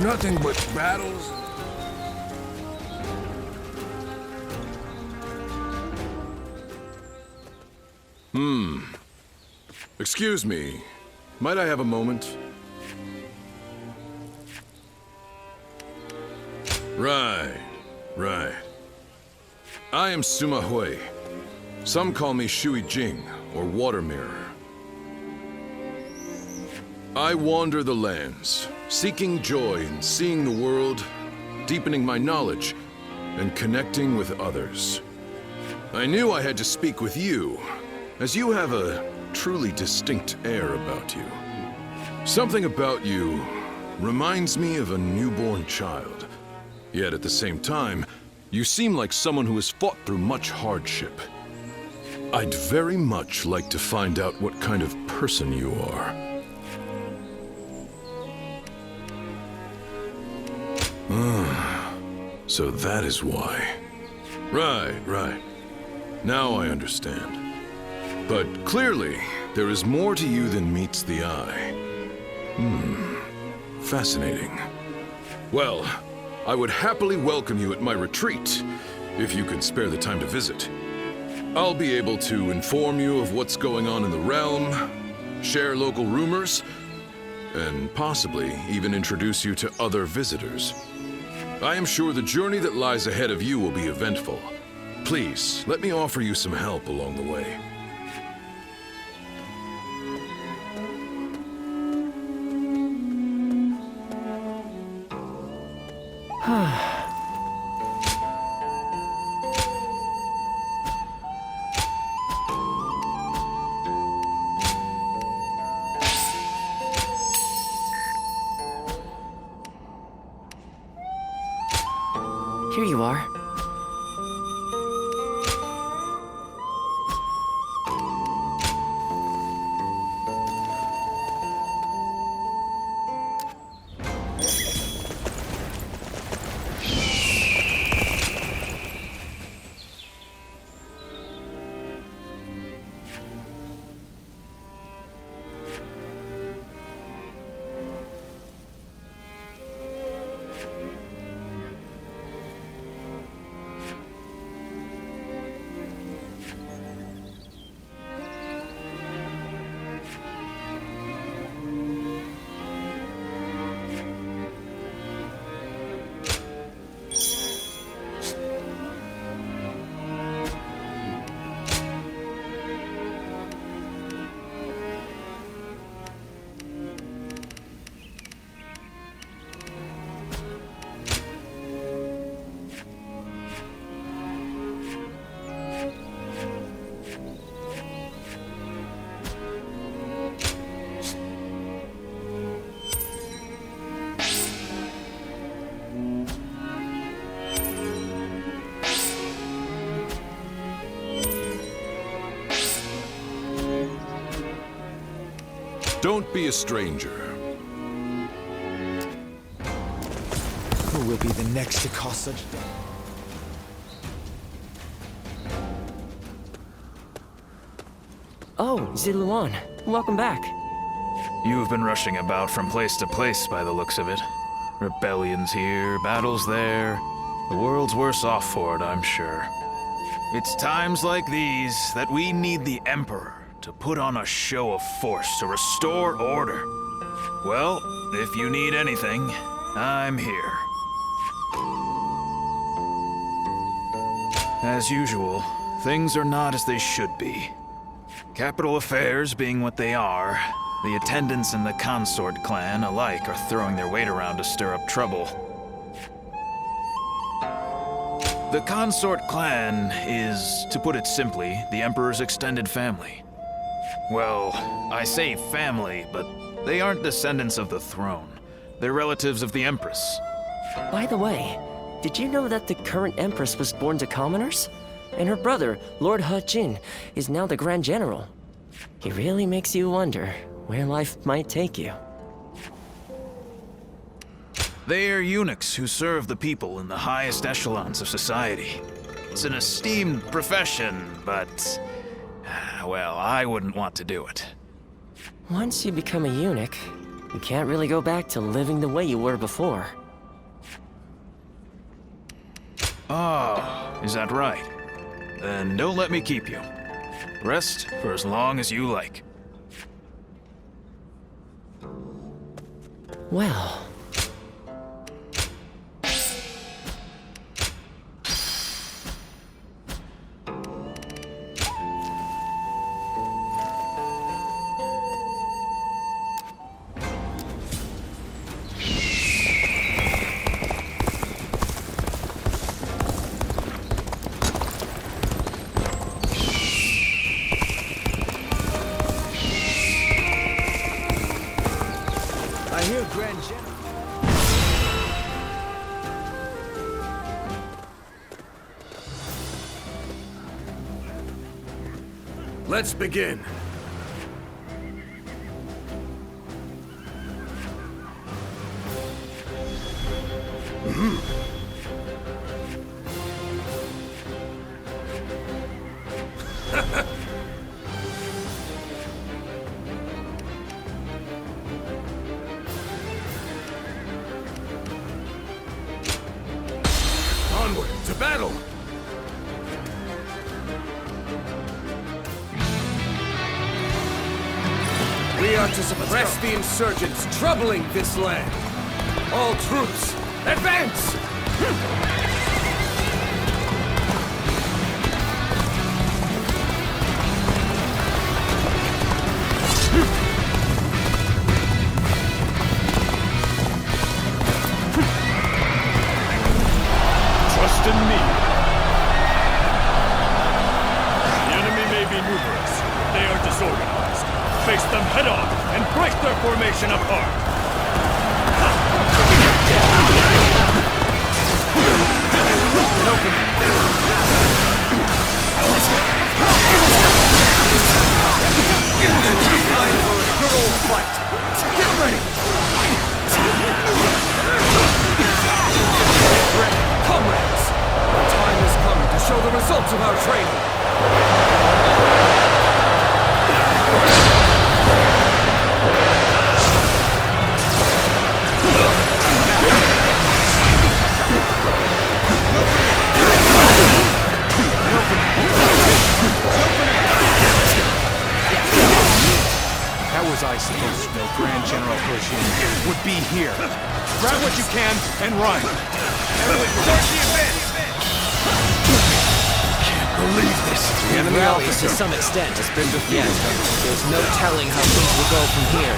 Nothing but battles. Excuse me. Might I have a moment? Right. I am Sima Hui. Some call me Shui Jing, or Water Mirror. I wander the lands, seeking joy in seeing the world, deepening my knowledge, and connecting with others. I knew I had to speak with you, as you have a truly distinct air about you. Something about you reminds me of a newborn child. Yet at the same time, you seem like someone who has fought through much hardship. I'd very much like to find out what kind of person you are. So that is why. Right. Now I understand. But clearly, there is more to you than meets the eye. Fascinating. Well, I would happily welcome you at my retreat, if you could spare the time to visit. I'll be able to inform you of what's going on in the realm, share local rumors, and possibly even introduce you to other visitors. I am sure the journey that lies ahead of you will be eventful. Please, let me offer you some help along the way. Here you are. Don't be a stranger. Who will be the next to cause such death? Oh, Ziluan, welcome back. You've been rushing about from place to place by the looks of it. Rebellions here, battles there. The world's worse off for it, I'm sure. It's times like these that we need the Emperor to put on a show of force to restore order. Well, if you need anything, I'm here. As usual, things are not as they should be. Capital affairs being what they are, the attendants in the Consort clan alike are throwing their weight around to stir up trouble. The Consort clan is, to put it simply, the Emperor's extended family. Well, I say family, but they aren't descendants of the throne. They're relatives of the Empress. By the way, did you know that the current Empress was born to commoners? And her brother, Lord He Jin, is now the Grand General. He really makes you wonder where life might take you. They are eunuchs who serve the people in the highest echelons of society. It's an esteemed profession, but... well, I wouldn't want to do it. Once you become a eunuch, You can't really go back to living the way you were before. Ah, is that right? Then don't let me keep you. Rest for as long as you like. Well... I hear Grand General. Let's begin. Onward to battle! We are to suppress the insurgents troubling this land. All troops, advance! Trust in me. The enemy may be numerous, but they are disorganized. Face them head on and break their formation apart. Time for a good old fight. Get ready! Get ready, comrades! The time has come to show the results of our training. How was I supposed to know Grand General Hoshin would be here? Grab what you can and run! Believe this. The enemy officer, to some extent, has been defeated. There's no telling how things will go from here.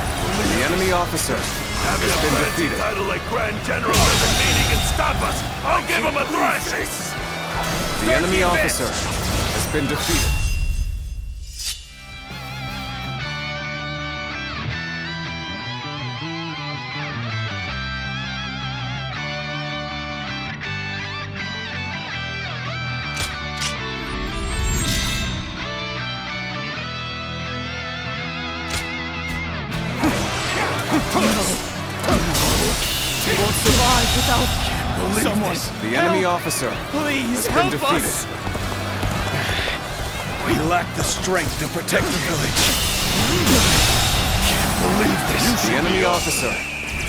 The enemy officer has been defeated. Title like Grand General doesn't mean he can stop us. I'll give him a thrashing. The enemy officer has been defeated. He won't survive without Someone! The enemy officer Please has help been defeated. us! We lack the strength to protect the village. Can't believe this. The enemy officer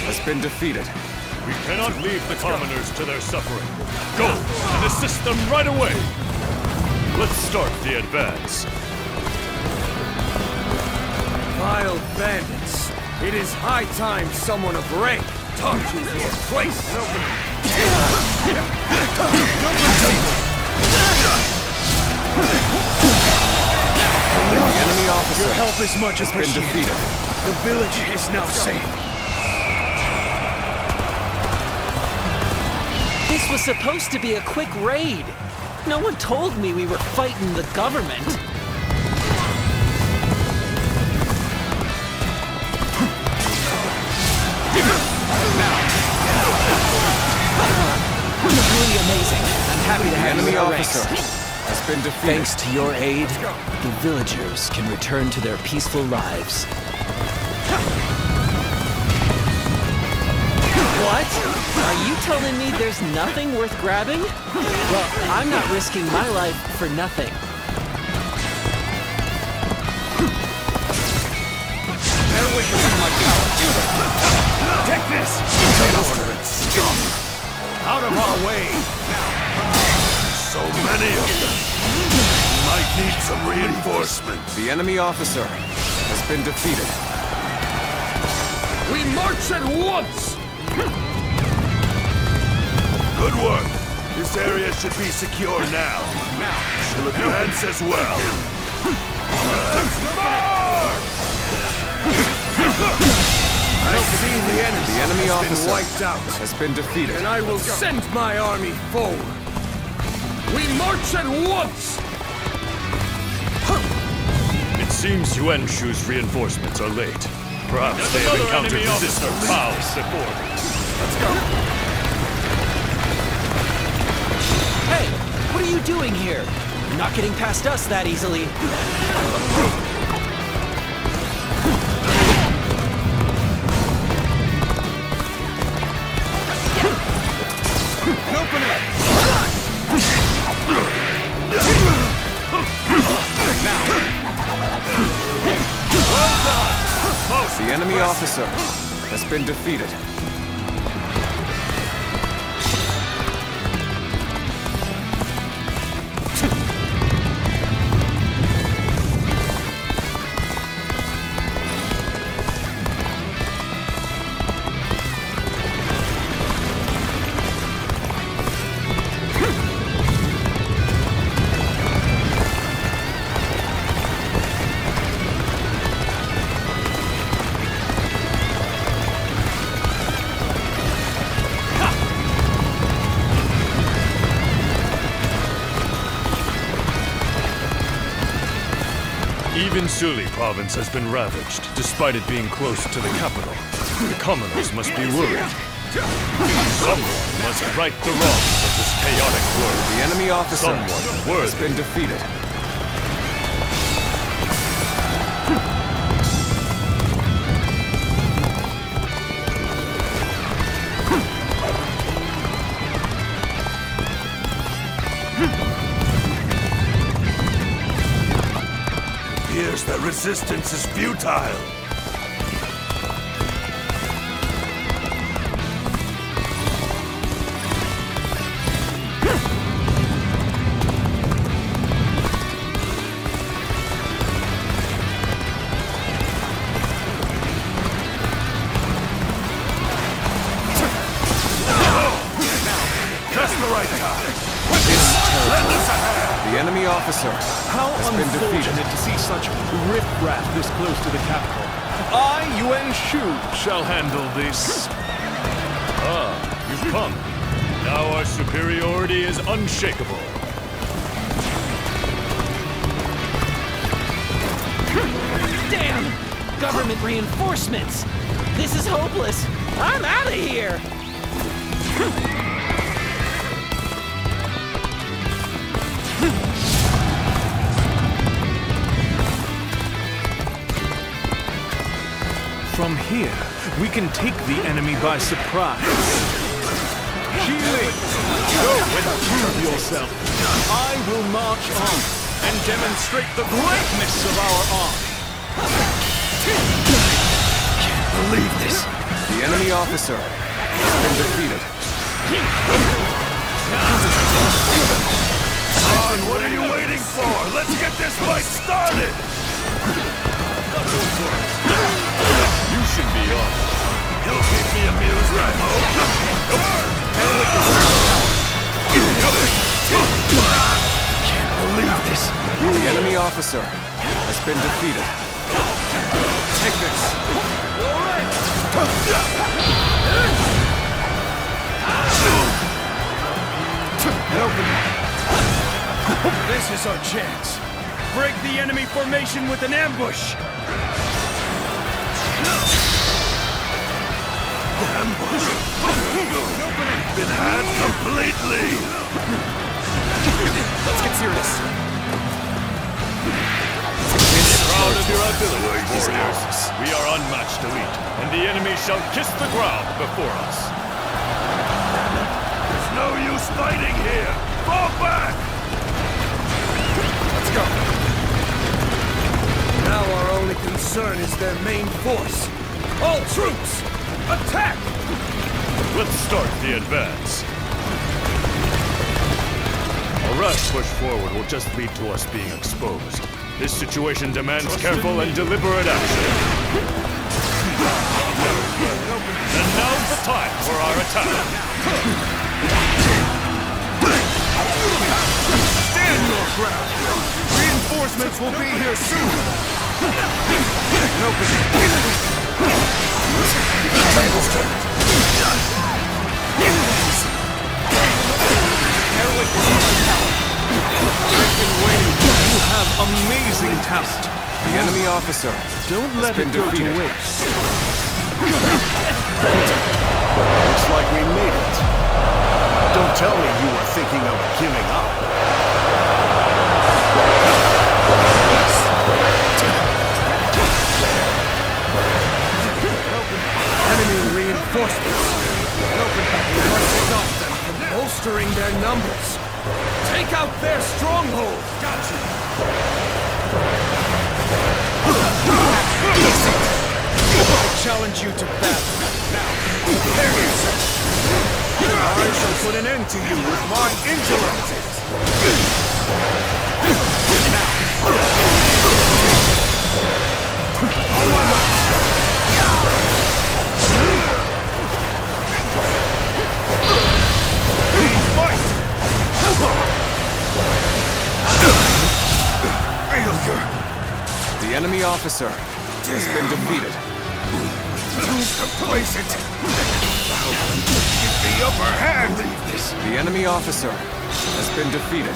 has been defeated. We cannot leave the commoners to their suffering. Go and assist them right away. Let's start the advance. Vile bandits. It is high time someone of rank taught you your place. The enemy officer Your help is much has been appreciated. defeated. The village is now safe. This was supposed to be a quick raid. No one told me we were fighting the government. Really amazing. I'm happy to The have you enemy in our officer ranks. has been defeated. Thanks to your aid, the villagers can return to their peaceful lives. What? Are you telling me there's nothing worth grabbing? Well, I'm not risking my life for nothing. Bear witness to my power. This is an order and scum! Out of our way! So many of them! Might need some reinforcements. The enemy officer has been defeated. We march at once! Good work! This area should be secure now. She'll advance as well. Let's march! I've seen the enemy. The enemy officer wiped out. has been defeated. And I will send my army forward. We march at once! It seems Yuanshu's reinforcements are late. Perhaps they have encountered resistance before. Let's go. Hey, what are you doing here? You're not getting past us that easily. Open it! The enemy officer has been defeated. Even Suli province has been ravaged, despite it being close to the capital. The commoners must be worried. Someone must right the wrongs of this chaotic world. The enemy officer Someone has worthy. been defeated. Appears that resistance is futile. Just the right time. The enemy officer How has been defeated. unfortunate to see such riffraff this close to the capital. I, Yuanshu, shall handle this. Ah, you've come. Now our superiority is unshakable. Damn! Government reinforcements! This is hopeless! I'm out of here! From here, we can take the enemy by surprise. Xili, go and prove yourself. I will march on and demonstrate the greatness of our army. Believe this. The enemy officer has been defeated. On, what are you waiting for? Let's get this fight started! You should be on. You'll keep me amused, I hope. Can't believe this. The enemy officer has been defeated. Take this. This is our chance. Break the enemy formation with an ambush. Ambush. Been had completely. Let's get serious. Proud of your artillery, warriors. We are unmatched elite, and the enemy shall kiss the ground before us. There's no use fighting here. Fall back! Let's go. Now our only concern is their main force. All troops, attack! start the advance. A rash push forward will just lead to us being exposed. This situation demands careful and deliberate action. And now's the time for our attack. Stand your ground! Reinforcements will be here soon! You have amazing talent. The enemy officer Don't let been it go defeated. to waste. Looks like we made it. Don't tell me you were thinking of giving up. Enemy reinforcements. We must stop them from bolstering their numbers. Take out their stronghold. Gotcha. I challenge you to battle. Now, prepare yourself. I shall put an end to you with my intellect. The enemy officer has been defeated. Place it! Get the upper hand! The enemy officer has been defeated.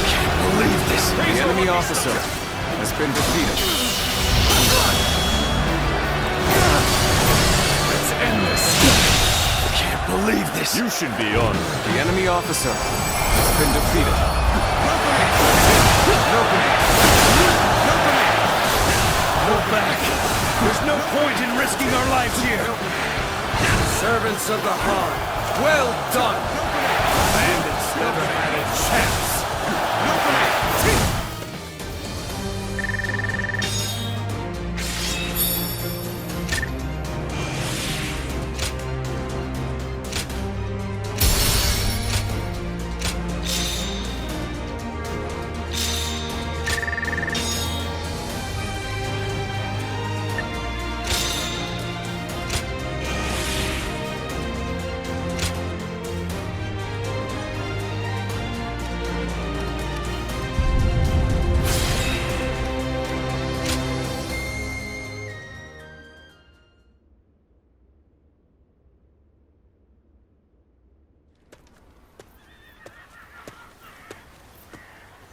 Can't believe this! The enemy officer has been defeated. Let's end this! Can't believe this! You should be honored. The enemy officer has been defeated. Go back. There's no point in risking our lives here. Servants of the Han, well done! Bandits never had a chance!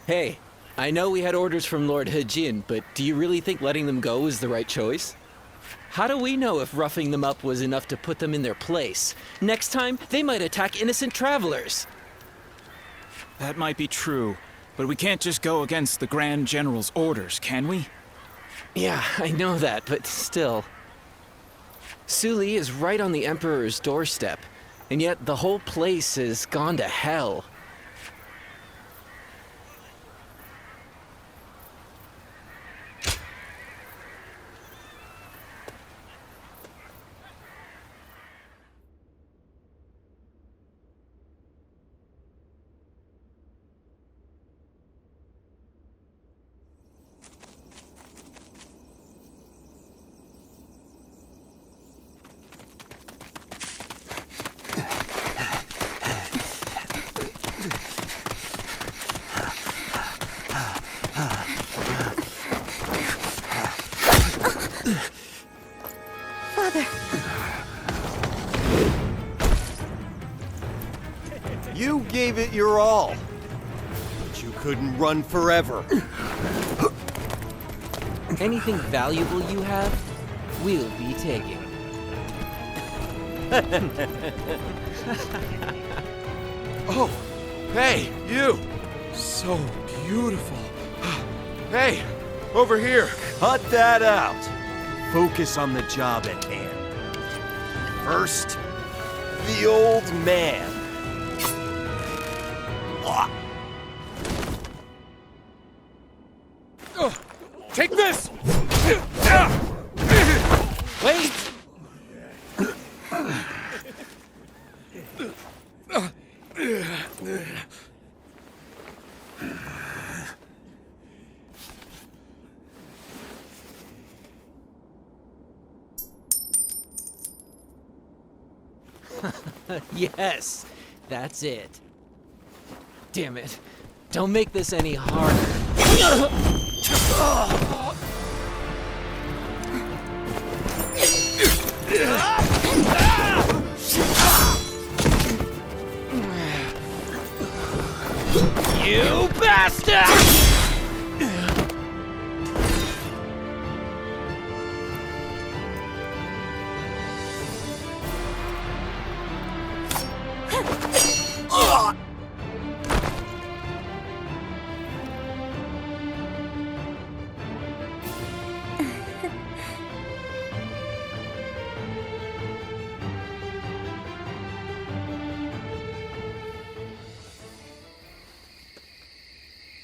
Hey, I know we had orders from Lord He, but do you really think letting them go was the right choice? How do we know if roughing them up was enough to put them in their place? Next time, they might attack innocent travelers. That might be true, but we can't just go against the Grand General's orders, can we? Yeah, I know that, but still. Suli is right on the Emperor's doorstep, and yet the whole place has gone to hell. You gave it your all, but you couldn't run forever. Anything valuable you have, we'll be taking. Oh, hey, you! So beautiful. Hey, over here. Cut that out. Focus on the job at hand. First, the old man. Take this! Wait! Yes, that's it. Damn it. Don't make this any harder. You bastard!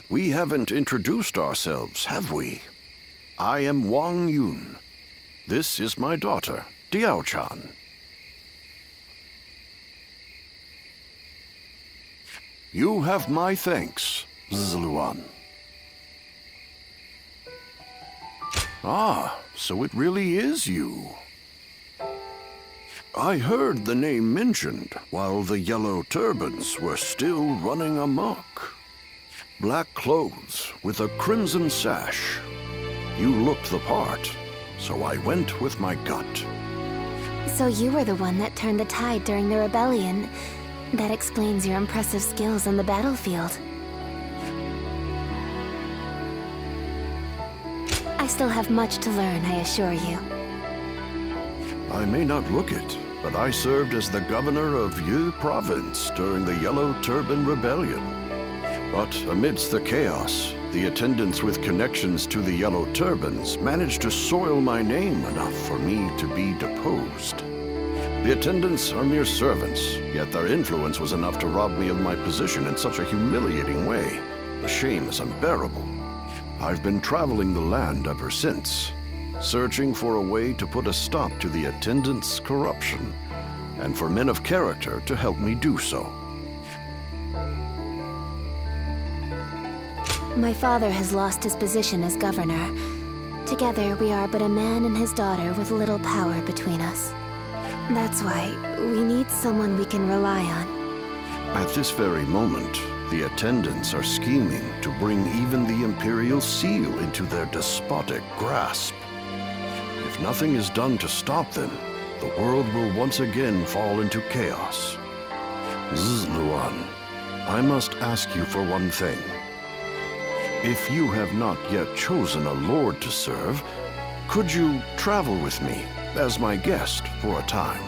We haven't introduced ourselves, have we? I am Wang Yun. This is my daughter, Diao-chan. You have my thanks, Zluan. Ah, so it really is you. I heard the name mentioned while the Yellow Turbans were still running amok. Black clothes with a crimson sash. You looked the part, so I went with my gut. So you were the one that turned the tide during the rebellion. That explains your impressive skills on the battlefield. I still have much to learn, I assure you. I may not look it, but I served as the governor of Yu Province during the Yellow Turban Rebellion. But amidst the chaos, the attendants with connections to the Yellow Turbans managed to soil my name enough for me to be deposed. The attendants are mere servants, yet their influence was enough to rob me of my position in such a humiliating way. The shame is unbearable. I've been traveling the land ever since, searching for a way to put a stop to the attendants' corruption, and for men of character to help me do so. My father has lost his position as governor. Together, we are but a man and his daughter with little power between us. That's why we need someone we can rely on. At this very moment, the attendants are scheming to bring even the Imperial Seal into their despotic grasp. If nothing is done to stop them, the world will once again fall into chaos. Zluan, I must ask you for one thing. If you have not yet chosen a lord to serve, could you travel with me as my guest for a time?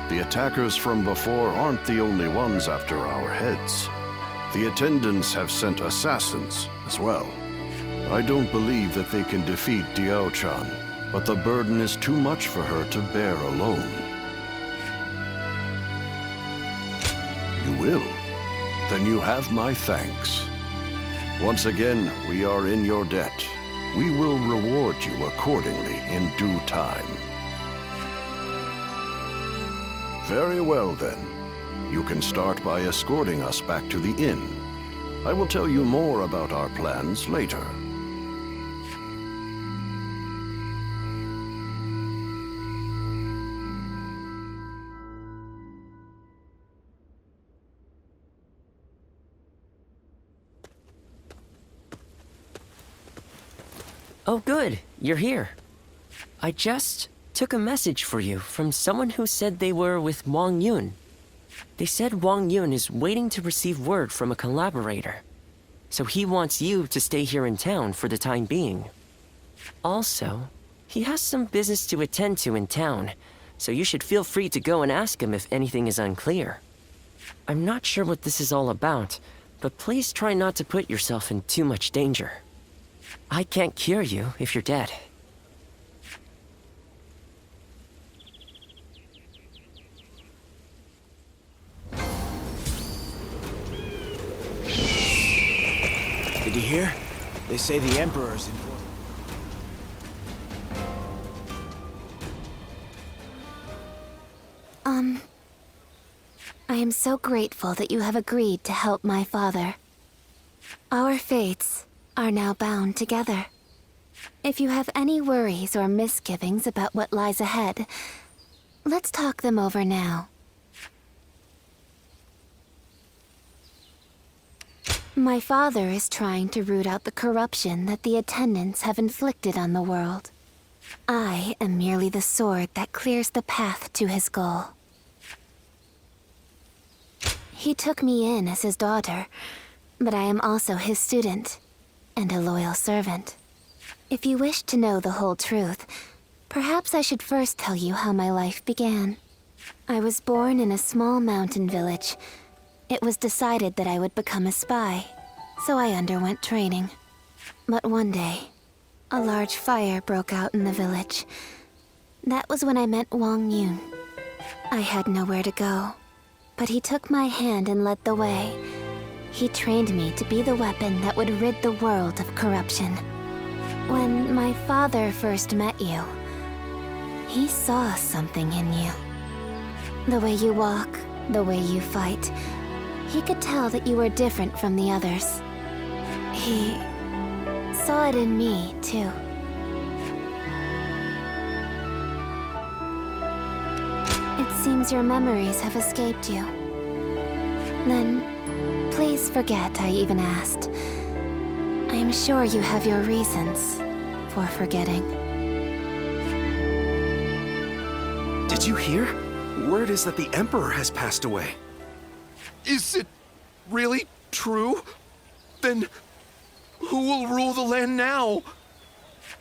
The attackers from before aren't the only ones after our heads. The attendants have sent assassins as well. I don't believe that they can defeat Diao-chan, but the burden is too much for her to bear alone. You will? Then you have my thanks. Once again, we are in your debt. We will reward you accordingly in due time. Very well, then. You can start by escorting us back to the inn. I will tell you more about our plans later. Oh good, you're here. I just took a message for you from someone who said they were with Wang Yun. They said Wang Yun is waiting to receive word from a collaborator. So he wants you to stay here in town for the time being. Also, he has some business to attend to in town, so you should feel free to go and ask him if anything is unclear. I'm not sure what this is all about, but please try not to put yourself in too much danger. I can't cure you if you're dead. hear? They say the Emperor's in... I am so grateful that you have agreed to help my father. Our fates are now bound together. If you have any worries or misgivings about what lies ahead, let's talk them over now. My father is trying to root out the corruption that the attendants have inflicted on the world. I am merely the sword that clears the path to his goal. He took me in as his daughter, but I am also his student and a loyal servant. If you wish to know the whole truth, perhaps I should first tell you how my life began. I was born in a small mountain village. It was decided that I would become a spy, so I underwent training. But one day, a large fire broke out in the village. That was when I met Wang Yun. I had nowhere to go, but he took my hand and led the way. He trained me to be the weapon that would rid the world of corruption. When my father first met you, he saw something in you. The way you walk, the way you fight, he could tell that you were different from the others. He saw it in me, too. It seems your memories have escaped you. Then, please forget I even asked. I am sure you have your reasons for forgetting. Did you hear? Word is that the Emperor has passed away. Is it really true? Then who will rule the land now?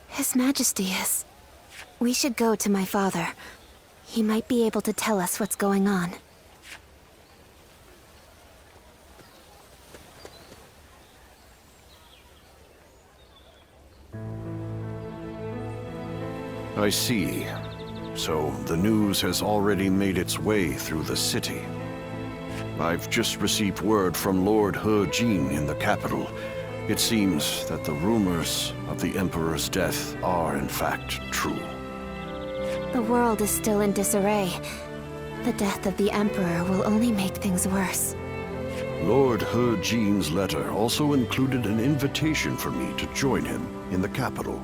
His Majesty is. We should go to my father. He might be able to tell us what's going on. I see. So the news has already made its way through the city. I've just received word from Lord He Jin in the capital. It seems that the rumors of the Emperor's death are in fact true. The world is still in disarray. The death of the Emperor will only make things worse. Lord He Jin's letter also included an invitation for me to join him in the capital.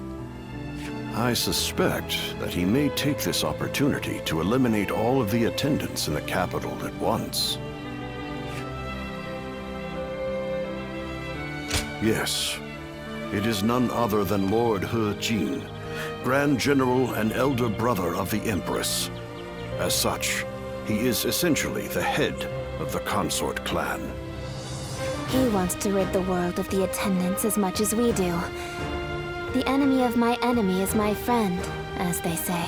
I suspect that he may take this opportunity to eliminate all of the attendants in the capital at once. Yes, it is none other than Lord He Jin, Grand General and elder brother of the Empress. As such, he is essentially the head of the consort clan. He wants to rid the world of the attendants as much as we do. The enemy of my enemy is my friend, as they say.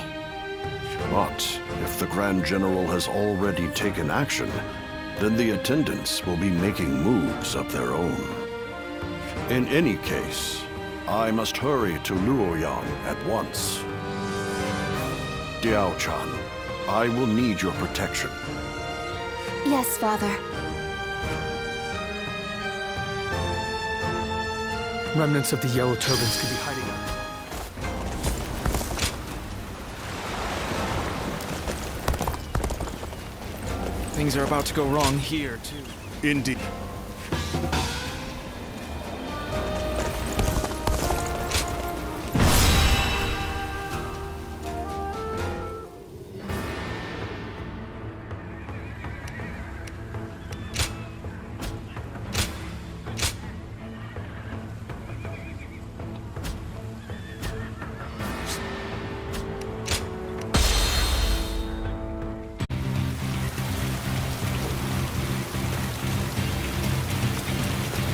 But if the Grand General has already taken action, then the attendants will be making moves of their own. In any case, I must hurry to Luoyang at once. Diao-chan, I will need your protection. Yes, Father. Remnants of the Yellow Turbans could be hiding out. Things are about to go wrong here, too. Indeed.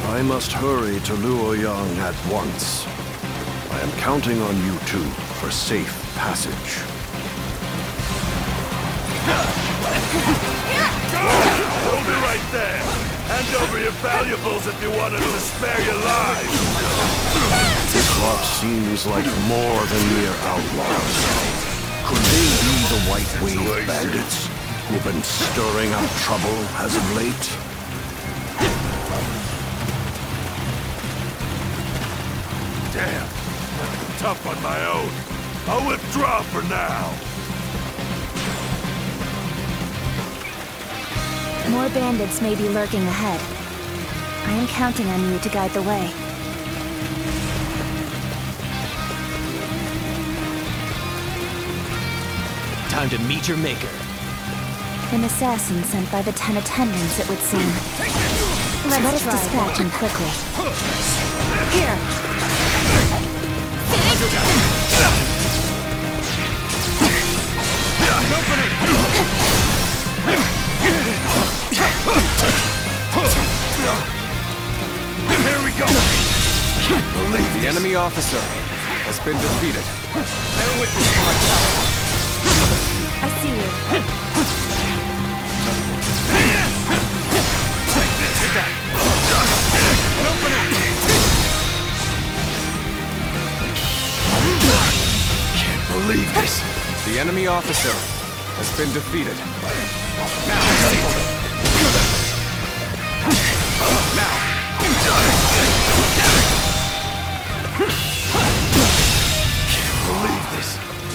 I must hurry to Luoyang at once. I am counting on you two for safe passage. Hold it right there! Hand over your valuables if you want us to spare your lives! This lot seems like more than mere outlaws. Could they be the White Wave bandits who've been stirring up trouble as of late? Damn. Tough on my own. I'll withdraw for now. More bandits may be lurking ahead. I am counting on you to guide the way. Time to meet your maker. An assassin sent by the 10 attendants, it would seem. Let us dispatch him quickly. Here! Here we go! Believe the enemy officer has been defeated. Bear witness to my power. I see you. Can't believe this. The enemy officer has been defeated.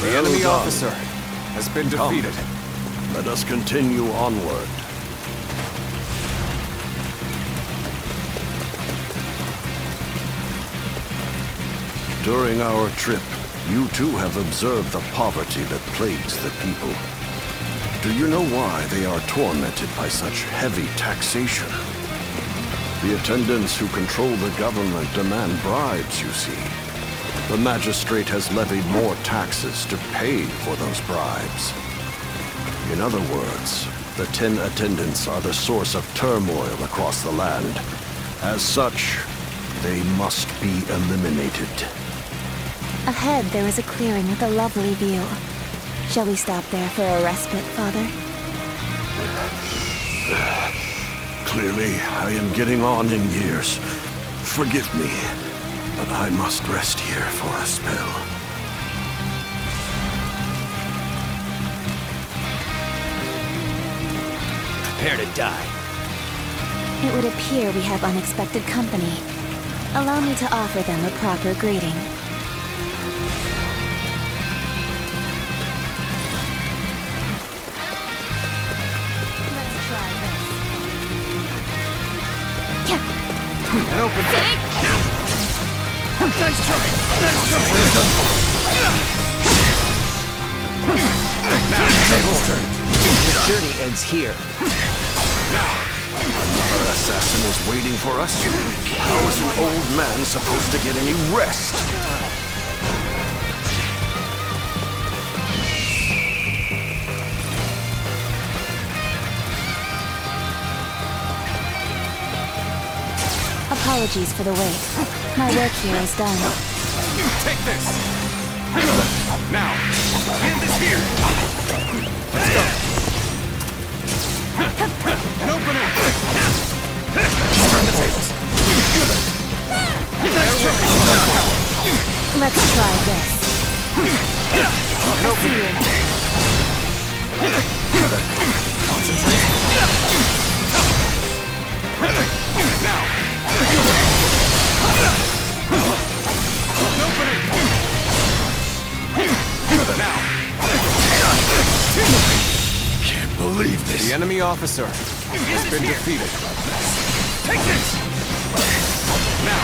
The enemy officer has been defeated. Let us continue onward. During our trip, you too have observed the poverty that plagues the people. Do you know why they are tormented by such heavy taxation? The attendants who control the government demand bribes, you see. The magistrate has levied more taxes to pay for those bribes. In other words, the 10 attendants are the source of turmoil across the land. As such, they must be eliminated. Ahead, there is a clearing with a lovely view. Shall we stop there for a respite, Father? Clearly, I am getting on in years. Forgive me, but I must rest here for a spell. Prepare to die. It would appear we have unexpected company. Allow me to offer them a proper greeting. Let's try this. An open Nice try! Nice try! Now, table's turn. The journey ends here. Another assassin is waiting for us. How is an old man supposed to get any rest? Apologies for the wait. My work here is done. Take this! Now, hand is here! Let's go! An opening! Turn the tables! Let's try this. An opening! Concentrate! Now! An opening! Now! Can't believe this. The enemy officer has been defeated. Take this! Now!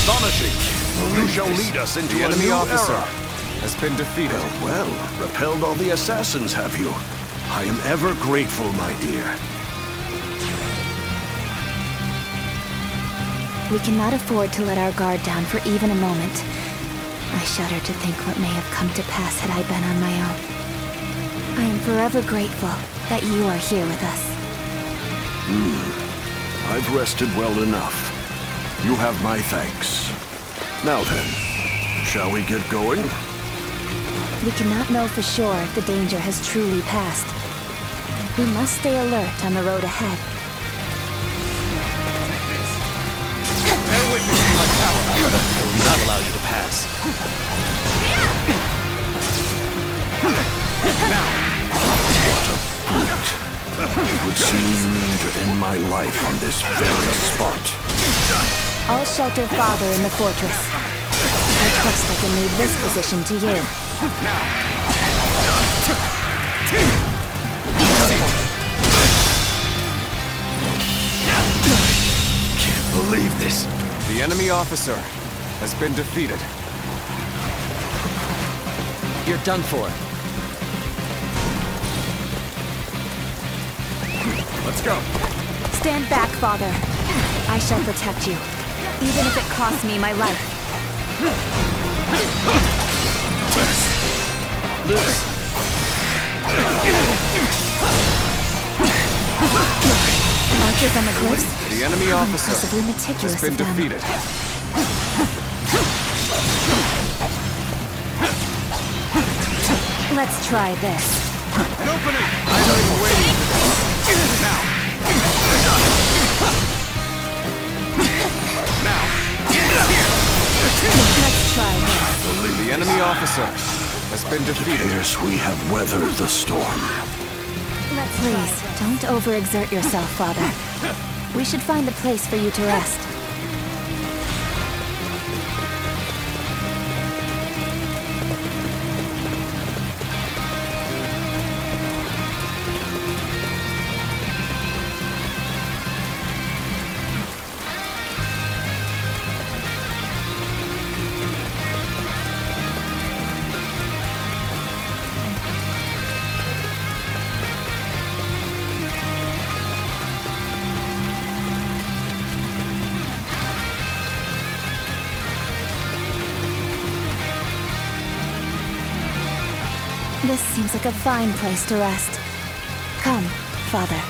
Astonishing! You shall lead us into The a enemy new officer era. has been defeated. Well, repelled all the assassins, have you? I am ever grateful, my dear. We cannot afford to let our guard down for even a moment. I shudder to think what may have come to pass had I been on my own. I am forever grateful that you are here with us. I've rested well enough. You have my thanks. Now then, shall we get going? We cannot know for sure if the danger has truly passed. We must stay alert on the road ahead. Bear witness to my power. I will not allow you to pass. Now! It would seem you mean to end my life on this very spot. I'll shelter Father in the fortress. I trust I can leave this position to you. Can't believe this. The enemy officer has been defeated. You're done for. Let's go. Stand back, Father. I shall protect you, even if it costs me my life. Archers on the cliffs? The enemy officer Impressively meticulous has been of them. defeated. Let's try this. An opening! I've been waiting for this. Now! Let's try this. The enemy officer has been It defeated. appears we have weathered the storm. Please, don't overexert yourself, Father. We should find a place for you to rest. This seems like a fine place to rest. Come, Father.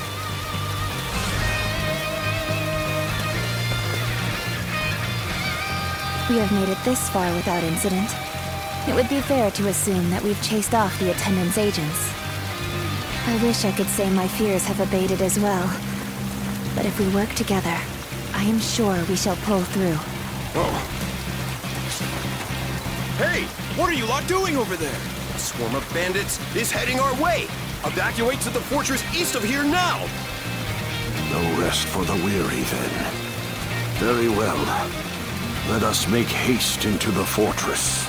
We have made it this far without incident. It would be fair to assume that we've chased off the attendant's agents. I wish I could say my fears have abated as well. But if we work together, I am sure we shall pull through. Hey! What are you lot doing over there? A swarm of bandits is heading our way! Evacuate to the fortress east of here now! No rest for the weary, then. Very well. Let us make haste into the fortress.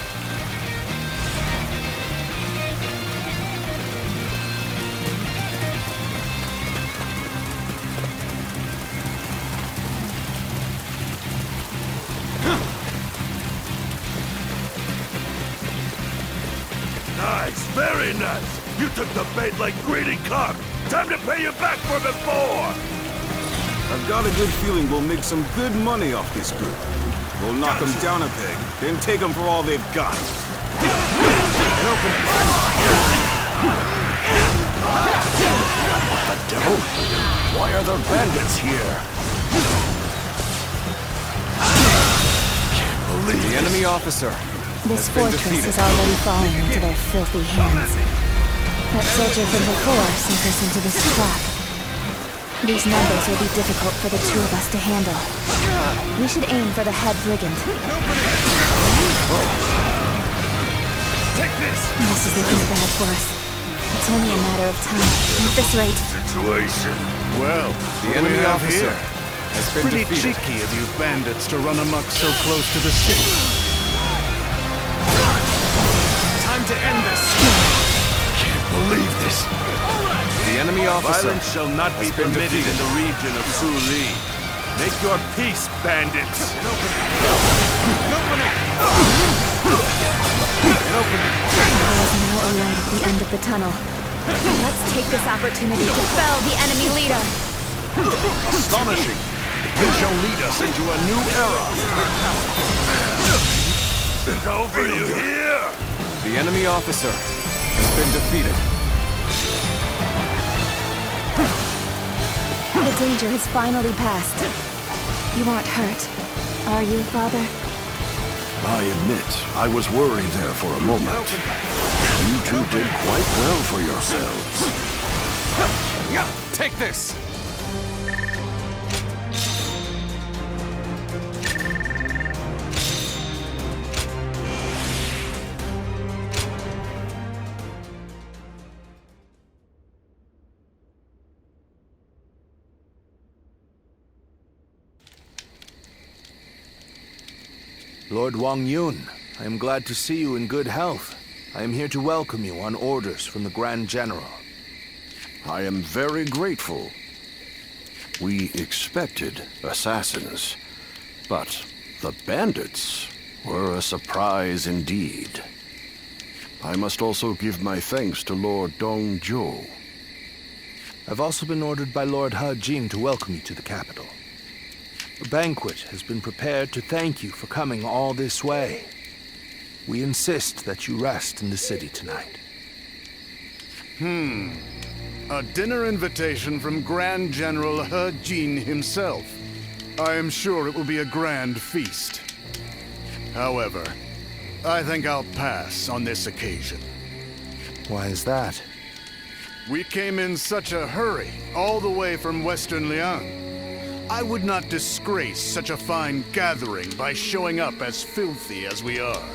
Nice, very nice. You took the bait like greedy cock. Time to pay you back for before. I've got a good feeling we'll make some good money off this group. We'll knock them down a peg, then take them for all they've got. What the devil? Why are there bandits here? Can't believe The enemy officer This has been fortress defeated. is already falling into their filthy hands. That soldier from before sent us into this trap. These numbers will be difficult for the two of us to handle. We should aim for the head brigand. Take this. This is looking bad for us. It's only a matter of time. At this rate, Situation. Well, The enemy officer has been Pretty defeated. cheeky of you bandits to run amok so close to the city. Time to end this. Can't believe this. The enemy officer Violence shall not be has been permitted in defeated. the region of Suli. Make your peace, bandits. there is now a light at the end of the tunnel. Let's take this opportunity to fell the enemy leader. Astonishing. You shall lead us into a new era. It's over, you hear? The enemy officer has been defeated. The danger has finally passed. You aren't hurt, are you, Father? I admit, I was worried there for a moment. You two did quite well for yourselves. Take this! Lord Wang Yun, I am glad to see you in good health. I am here to welcome you on orders from the Grand General. I am very grateful. We expected assassins, but the bandits were a surprise indeed. I must also give my thanks to Lord Dongzhou. I've also been ordered by Lord He Jin to welcome you to the capital. A banquet has been prepared to thank you for coming all this way. We insist that you rest in the city tonight. A dinner invitation from Grand General He Jin himself. I am sure it will be a grand feast. However, I think I'll pass on this occasion. Why is that? We came in such a hurry, all the way from Western Liang. I would not disgrace such a fine gathering by showing up as filthy as we are.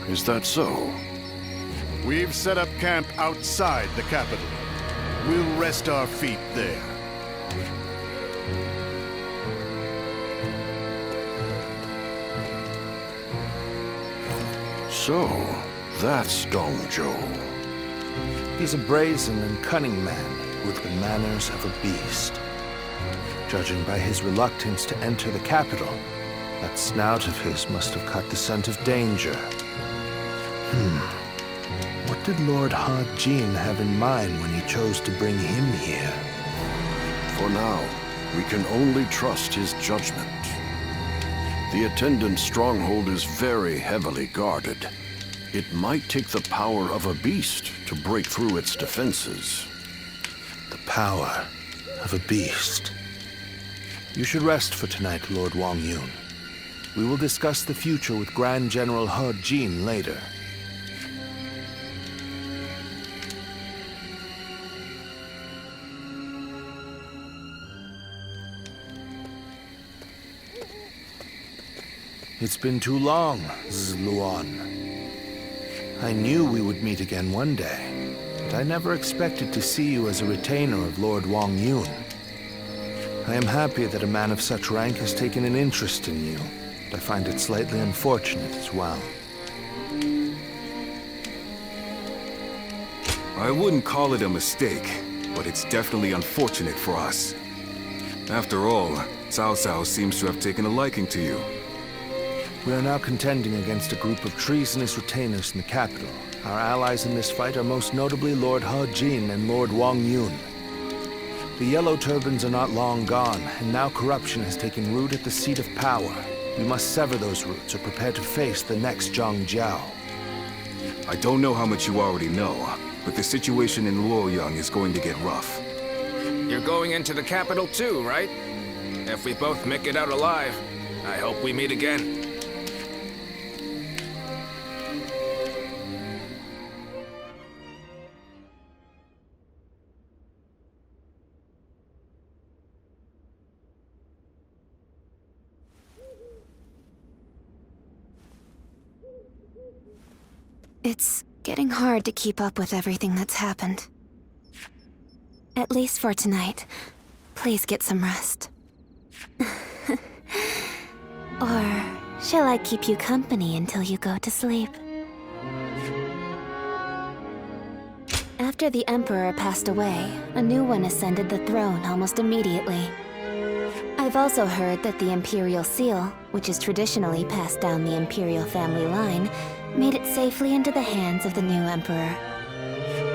Is that so? We've set up camp outside the capital. We'll rest our feet there. So, that's Dongzhou. He's a brazen and cunning man with the manners of a beast. Judging by his reluctance to enter the capital, that snout of his must have caught the scent of danger. What did Lord He Jin have in mind when he chose to bring him here? For now, we can only trust his judgment. The attendant stronghold is very heavily guarded. It might take the power of a beast to break through its defenses. The power of a beast. You should rest for tonight, Lord Wang Yun. We will discuss the future with Grand General He Jin later. It's been too long, Zluan. I knew we would meet again one day, but I never expected to see you as a retainer of Lord Wang Yun. I am happy that a man of such rank has taken an interest in you, but I find it slightly unfortunate as well. I wouldn't call it a mistake, but it's definitely unfortunate for us. After all, Cao Cao seems to have taken a liking to you. We are now contending against a group of treasonous retainers in the capital. Our allies in this fight are most notably Lord He Jin and Lord Wang Yun. The Yellow Turbans are not long gone, and now corruption has taken root at the seat of power. We must sever those roots or prepare to face the next Zhang Jiao. I don't know how much you already know, but the situation in Luoyang is going to get rough. You're going into the capital too, right? If we both make it out alive, I hope we meet again. It's getting hard to keep up with everything that's happened. At least for tonight. Please get some rest. Or shall I keep you company until you go to sleep? After the Emperor passed away, a new one ascended the throne almost immediately. I've also heard that the Imperial Seal, which is traditionally passed down the Imperial family line, made it safely into the hands of the new Emperor.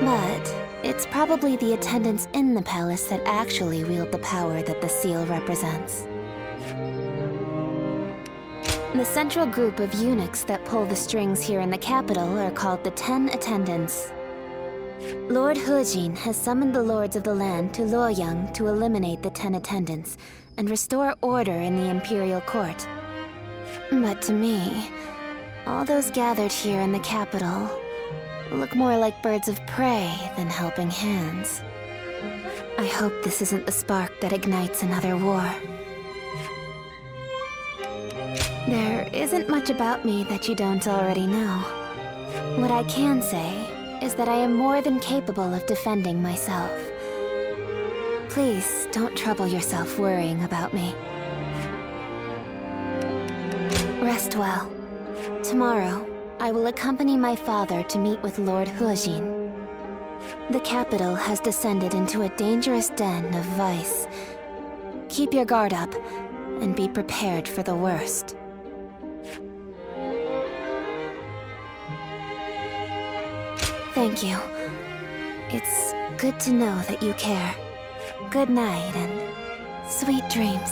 But it's probably the attendants in the palace that actually wield the power that the seal represents. The central group of eunuchs that pull the strings here in the capital are called the 10 Attendants. Lord He Jin has summoned the lords of the land to Luoyang to eliminate the 10 Attendants and restore order in the Imperial Court. But to me, all those gathered here in the capital look more like birds of prey than helping hands. I hope this isn't the spark that ignites another war. There isn't much about me that you don't already know. What I can say is that I am more than capable of defending myself. Please don't trouble yourself worrying about me. Rest well. Tomorrow, I will accompany my father to meet with Lord Huajin. The capital has descended into a dangerous den of vice. Keep your guard up, and be prepared for the worst. Thank you. It's good to know that you care. Good night and sweet dreams.